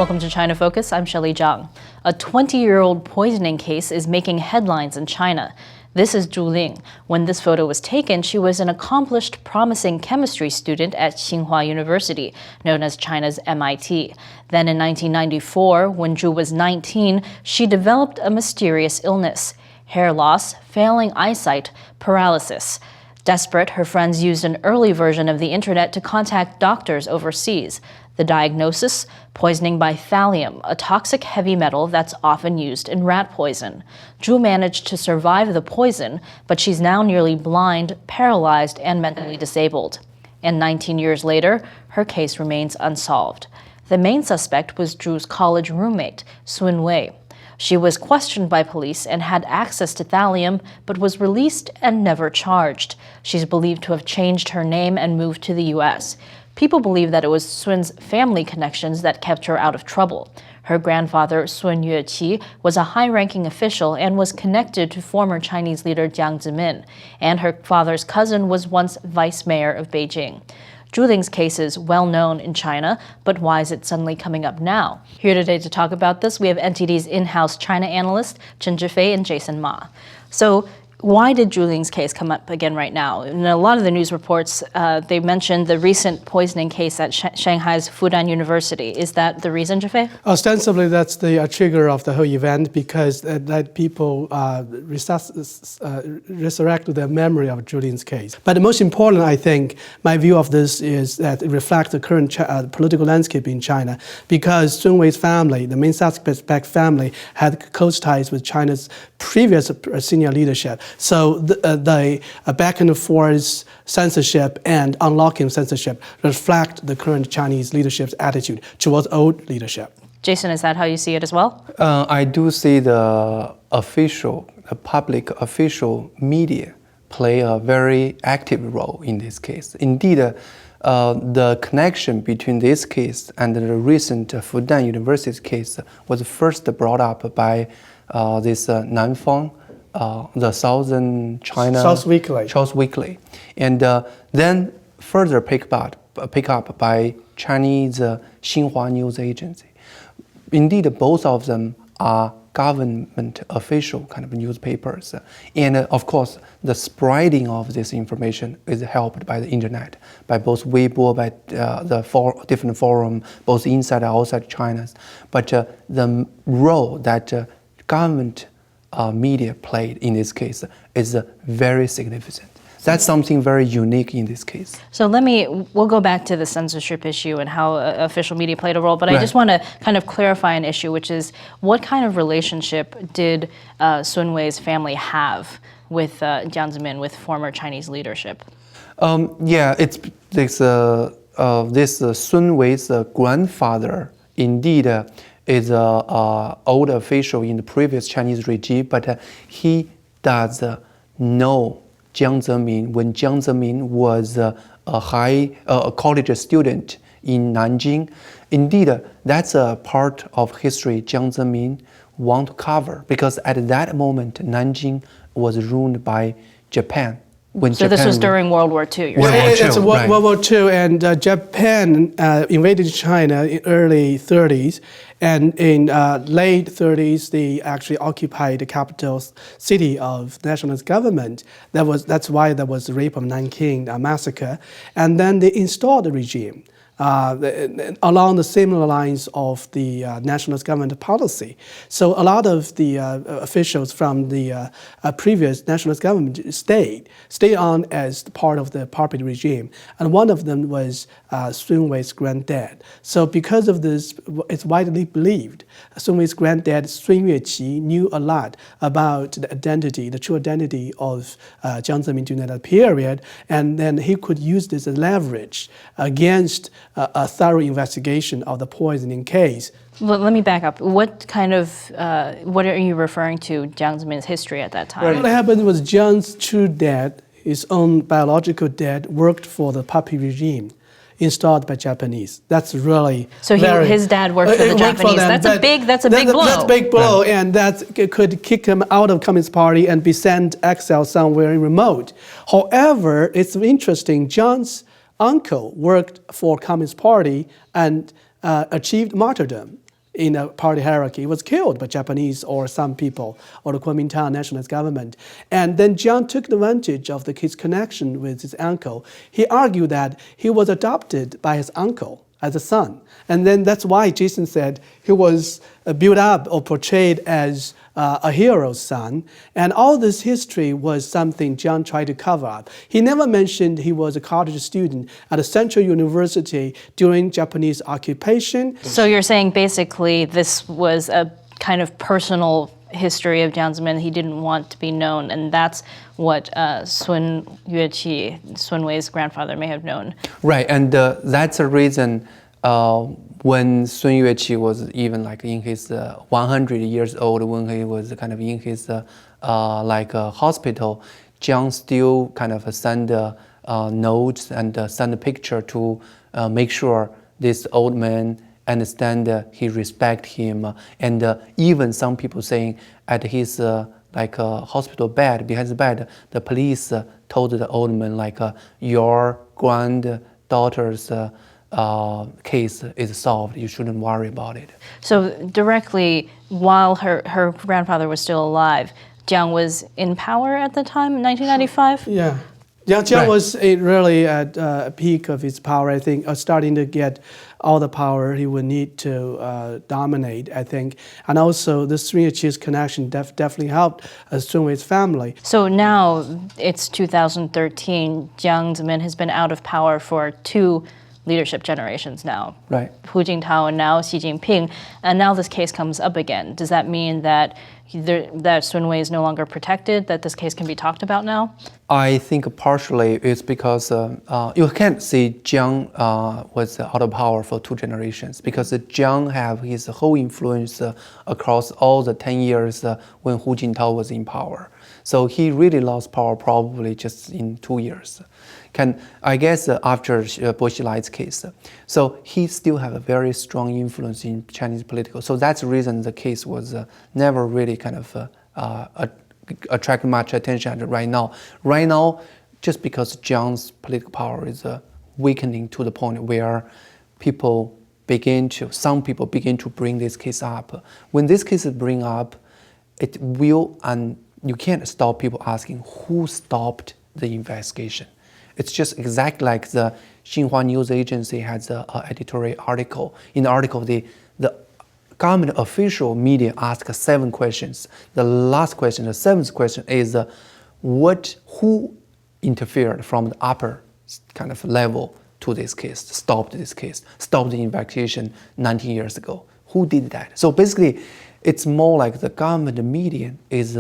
Welcome to China Focus. I'm Shelley Zhang. A 20-year-old poisoning case is making headlines in China. This is Zhu Ling. When this photo was taken, she was an accomplished, promising chemistry student at Tsinghua University, known as China's MIT. Then in 1994, when Zhu was 19, she developed a mysterious illness: hair loss, failing eyesight, paralysis. Desperate, her friends used an early version of the internet to contact doctors overseas. The diagnosis? Poisoning by thallium, a toxic heavy metal that's often used in rat poison. Zhu managed to survive the poison, but she's now nearly blind, paralyzed, and mentally disabled. And 19 years later, her case remains unsolved. The main suspect was Zhu's college roommate, Sun Yueqi. She was questioned by police and had access to thallium, but was released and never charged. She's believed to have changed her name and moved to the U.S. People believe that it was Sun's family connections that kept her out of trouble. Her grandfather, Sun Yueqi, was a high-ranking official and was connected to former Chinese leader Jiang Zemin. And her father's cousin was once vice mayor of Beijing. Zhu Ling's case is well known in China, but why is it suddenly coming up now? Here today to talk about this, we have NTD's in-house China analyst, Chen Zhifei and Jason Ma. So, why did Zhu Ling's case come up again right now? In a lot of the news reports, they mentioned the recent poisoning case at Shanghai's Fudan University. Is that the reason, Zhifei? Ostensibly, that's the trigger of the whole event, because that people resurrect their memory of Zhu Ling's case. But the most important, I think, my view of this is that it reflects the current political landscape in China, because Sun Yueqi's family, the main suspect family, had close ties with China's previous senior leadership. So the back and forth censorship and unlocking censorship reflect the current Chinese leadership's attitude towards old leadership. Jason, is that how you see it as well? I do see the public official media play a very active role in this case. Indeed, the connection between this case and the recent Fudan University case was first brought up by this Nanfang, the Southern China South Weekly, and then further pick up by Chinese Xinhua News Agency. Indeed, both of them are government official kind of newspapers, and of course, the spreading of this information is helped by the internet, by both Weibo, by the different forum, both inside and outside China. But the role that government media played in this case is very significant. That's something very unique in this case. So we'll go back to the censorship issue and how official media played a role, but I just want to kind of clarify an issue, which is what kind of relationship did Sun Yueqi's family have with Jiang Zemin, with former Chinese leadership? It's this Sun Yueqi's grandfather indeed is an old official in the previous Chinese regime, but he does know Jiang Zemin when Jiang Zemin was a college student in Nanjing. Indeed, that's a part of history Jiang Zemin want to cover, because at that moment, Nanjing was ruled by Japan. So this was during World War II? It's World War II, and Japan invaded China in early 30s, and in late 30s, they actually occupied the capital city of nationalist government. That's why there was the rape of Nanking massacre, and then they installed the regime along the similar lines of the nationalist government policy. So a lot of the officials from the previous nationalist government stayed on as part of the puppet regime. And one of them was Sun Yueqi's granddad. So because of this, it's widely believed Sun Yueqi's granddad, Sun Yueqi, knew a lot about the true identity of Jiang Zemin during that period, and then he could use this as leverage against a thorough investigation of the poisoning case. Well, let me back up. What are you referring to Jiang Zemin's history at that time? What happened was Jiang's true dad, his own biological dad, worked for the puppet regime installed by Japanese. That's really his dad worked for the Japanese. That's a big blow. That's a big blow, and that could kick him out of Communist Party and be sent exile somewhere remote. However, it's interesting. Jiang's uncle worked for Communist Party and achieved martyrdom. in a party hierarchy, was killed by Japanese or some people or the Kuomintang nationalist government. And then Jiang took advantage of his connection with his uncle. He argued that he was adopted by his uncle as a son. And then that's why Jason said he was built up or portrayed as a hero's son. And all this history was something Jiang tried to cover up. He never mentioned he was a college student at a Central University during Japanese occupation. So you're saying basically this was a kind of personal history of Jiang Zemin. He didn't want to be known, and that's what Sun Yueqi, Sun Wei's grandfather, may have known. Right, and that's a reason when Sun Yueqi was even like in his 100 years old, when he was kind of in his hospital, Jiang still kind of send notes and send a picture to make sure this old man understand he respect him, and even some people saying at his hospital bed, behind the bed, the police told the old man your granddaughter's case is solved. You shouldn't worry about it. So directly, while her grandfather was still alive, Jiang was in power at the time, in 1995? Yeah. Jiang was really at a peak of his power, I think, starting to get all the power he would need to dominate, I think. And also, the Sun Yueqi's connection definitely helped Sun Wei's family. So now it's 2013. Jiang Zemin has been out of power for 2 leadership generations now. Right. Hu Jintao and now Xi Jinping. And now this case comes up again. Does that mean that Sun Wei is no longer protected, that this case can be talked about now? I think partially it's because you can't say Jiang was out of power for 2 generations, because Jiang have his whole influence across all the 10 years when Hu Jintao was in power. So he really lost power probably just in 2 years. I guess after Bo Xilai's case. So he still have a very strong influence in Chinese political. So that's the reason the case was never really kind of attract much attention right now. Right now, just because Jiang's political power is weakening to the point where some people begin to bring this case up. When this case is bring up, it will, and you can't stop people asking who stopped the investigation. It's just exactly like the Tsinghua News Agency has an editorial article. In the article, the government official media asked 7 questions. The last question, the 7th question, is who interfered from the upper kind of level to this case, stopped the investigation 19 years ago. Who did that? So basically, it's more like the government media is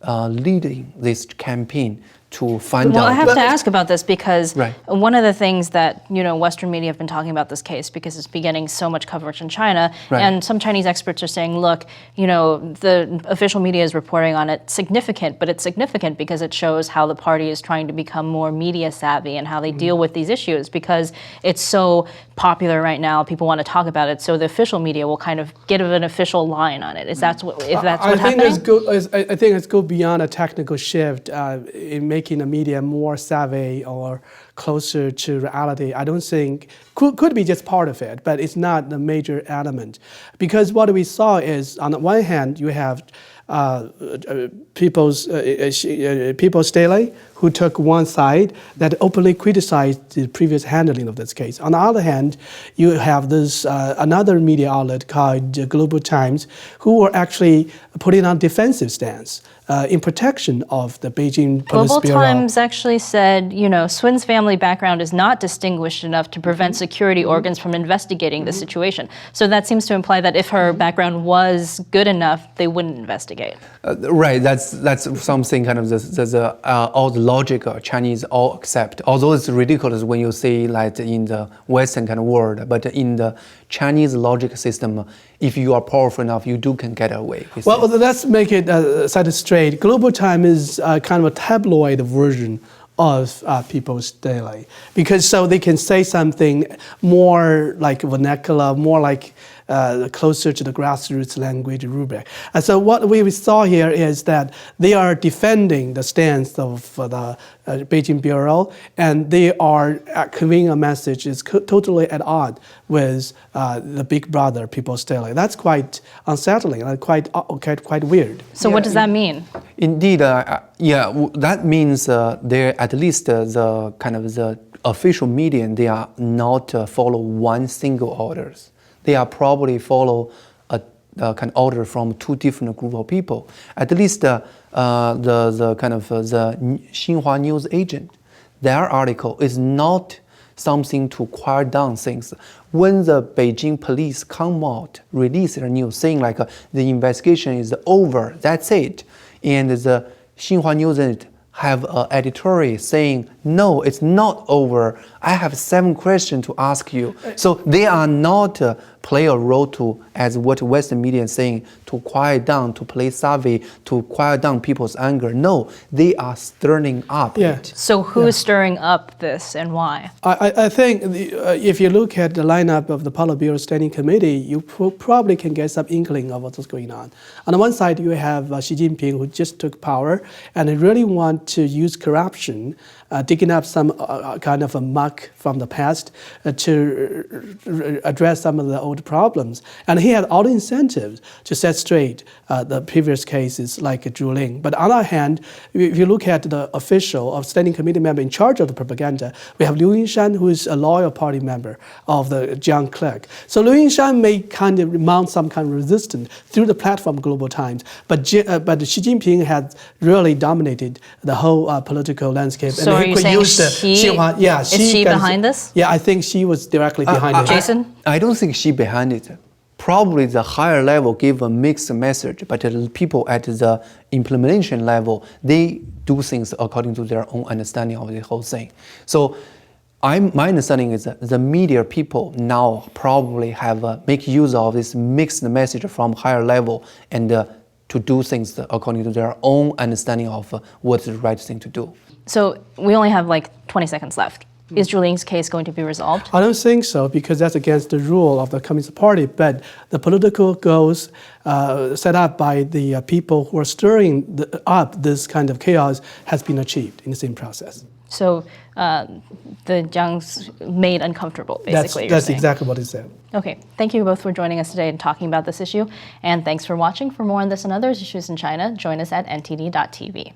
leading this campaign to find out. Well, I have to ask about this because Right. one of the things that Western media have been talking about this case, because it's been getting so much coverage in China, Right. and some Chinese experts are saying, look, the official media is reporting on it significant, but it's significant because it shows how the party is trying to become more media savvy and how they deal with these issues, because it's so popular right now, people want to talk about it, so the official media will kind of get an official line on it. Is that what's happening? I think it's go beyond a technical shift in making the media more savvy or closer to reality. I don't think could be just part of it, but it's not the major element. Because what we saw is, on the one hand, you have People's Daily, who took one side that openly criticized the previous handling of this case. On the other hand, you have this another media outlet called Global Times, who were actually putting on defensive stance in protection of the Beijing Police Global Bureau. Times actually said, Sun's family background is not distinguished enough to prevent security organs from investigating the situation. So that seems to imply that if her background was good enough, they wouldn't investigate. Right, that's something kind of all the logic Chinese all accept. Although it's ridiculous when you say like in the Western kind of world, but in the Chinese logic system, if you are powerful enough, you can get away with Well, it. let's make it set it straight. Global Time is kind of a tabloid version of People's Daily, because so they can say something more like vernacular, more like closer to the grassroots language rubric. And so what we saw here is that they are defending the stance of the Beijing Bureau, and they are conveying a message is totally at odds with the Big Brother People's Daily. That's quite unsettling and quite weird. So what does that mean? Indeed, that means at least the kind of the official media, they are not follow one single orders. They are probably follow a kind of order from two different group of people. At least the kind of the Tsinghua news agent, their article is not something to quiet down things. When the Beijing police come out, release their news saying like the investigation is over, that's it, and the Tsinghua news agent have an editorial saying, no, it's not over. I have 7 questions to ask you. So they are not play a role to, as what Western media is saying, to quiet down, to play savvy, to quiet down people's anger. No, they are stirring up it. So who is stirring up this and why? I think if you look at the lineup of the Politburo Standing Committee, you probably can get some inkling of what's going on. On the one side, you have Xi Jinping, who just took power, and they really want to use corruption, digging up some kind of a muck from the past to address some of the old problems. And he had all the incentives to set straight the previous cases like Zhu Ling. But on the other hand, if you look at the official or standing committee member in charge of the propaganda, we have Liu Yinshan, who is a loyal party member of the Jiang clique. So Liu Yinshan may kind of mount some kind of resistance through the platform Global Times, but Xi Jinping has really dominated the whole political landscape. So are you saying is she behind this? Yeah, I think she was directly behind it. Jason? I don't think she behind it. Probably the higher level give a mixed message, but the people at the implementation level, they do things according to their own understanding of the whole thing. So my understanding is that the media people now probably have make use of this mixed message from higher level and to do things according to their own understanding of what's the right thing to do. So we only have like 20 seconds left. Is Zhu Ling's case going to be resolved? I don't think so, because that's against the rule of the Communist Party. But the political goals set up by the people who are stirring up this kind of chaos has been achieved in the same process. So the Jiang's made uncomfortable, basically. That's exactly what it said. Okay, thank you both for joining us today and talking about this issue. And thanks for watching. For more on this and other issues in China, join us at ntd.tv.